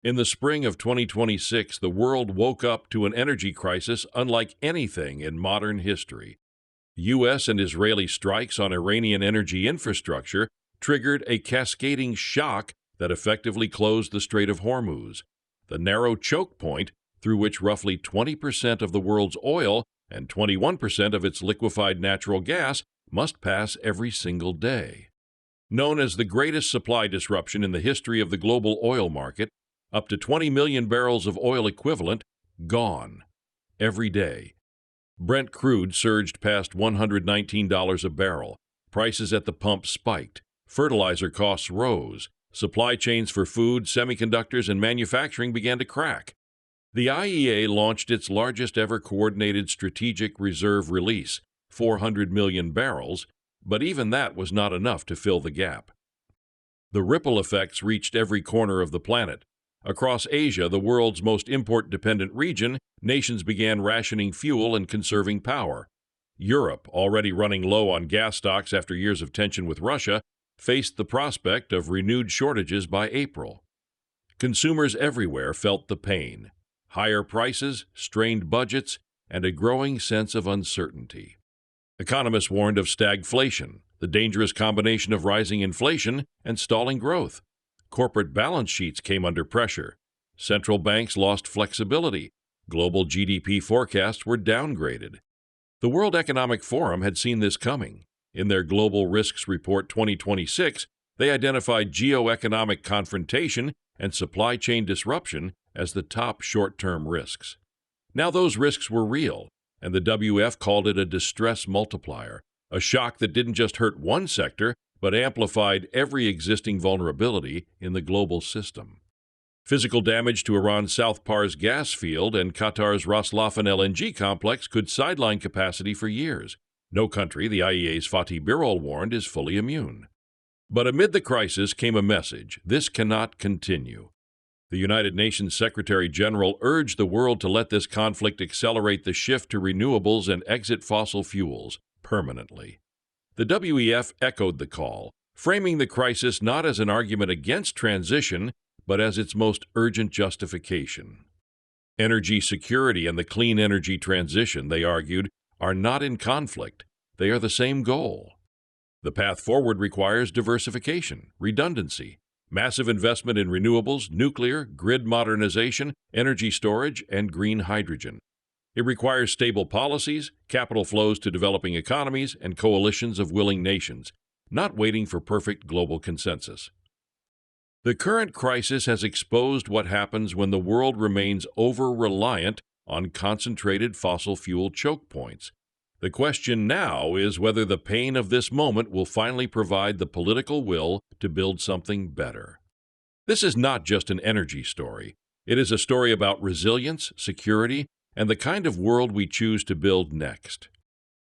In the spring of 2026, the world woke up to an energy crisis unlike anything in modern history. U.S. and Israeli strikes on Iranian energy infrastructure triggered a cascading shock that effectively closed the Strait of Hormuz, the narrow choke point through which roughly 20% of the world's oil and 21% of its liquefied natural gas must pass every single day. Known as the greatest supply disruption in the history of the global oil market, up to 20 million barrels of oil equivalent gone every day. Brent crude surged past $119 a barrel. Prices at the pump spiked. Fertilizer costs rose. Supply chains for food, semiconductors, and manufacturing began to crack. The IEA launched its largest ever coordinated strategic reserve release, 400 million barrels, but even that was not enough to fill the gap. The ripple effects reached every corner of the planet. Across Asia, the world's most import-dependent region, nations began rationing fuel and conserving power. Europe, already running low on gas stocks after years of tension with Russia, faced the prospect of renewed shortages by April. Consumers everywhere felt the pain: higher prices, strained budgets, and a growing sense of uncertainty. Economists warned of stagflation, the dangerous combination of rising inflation and stalling growth. Corporate balance sheets came under pressure. Central banks lost flexibility. Global GDP forecasts were downgraded. The World Economic Forum had seen this coming. In their Global Risks Report 2026, they identified geoeconomic confrontation and supply chain disruption as the top short-term risks. Now those risks were real, and the WF called it a distress multiplier, a shock that didn't just hurt one sector, but amplified every existing vulnerability in the global system. Physical damage to Iran's South Pars gas field and Qatar's Ras Laffan LNG complex could sideline capacity for years. No country, the IEA's Fatih Birol warned, is fully immune. But amid the crisis came a message: this cannot continue. The United Nations Secretary General urged the world to let this conflict accelerate the shift to renewables and exit fossil fuels permanently. The WEF echoed the call, framing the crisis not as an argument against transition, but as its most urgent justification. Energy security and the clean energy transition, they argued, are not in conflict. They are the same goal. The path forward requires diversification, redundancy, massive investment in renewables, nuclear, grid modernization, energy storage, and green hydrogen. It requires stable policies, capital flows to developing economies, and coalitions of willing nations, not waiting for perfect global consensus. The current crisis has exposed what happens when the world remains over-reliant on concentrated fossil fuel choke points. The question now is whether the pain of this moment will finally provide the political will to build something better. This is not just an energy story. It is a story about resilience, security, and the kind of world we choose to build next.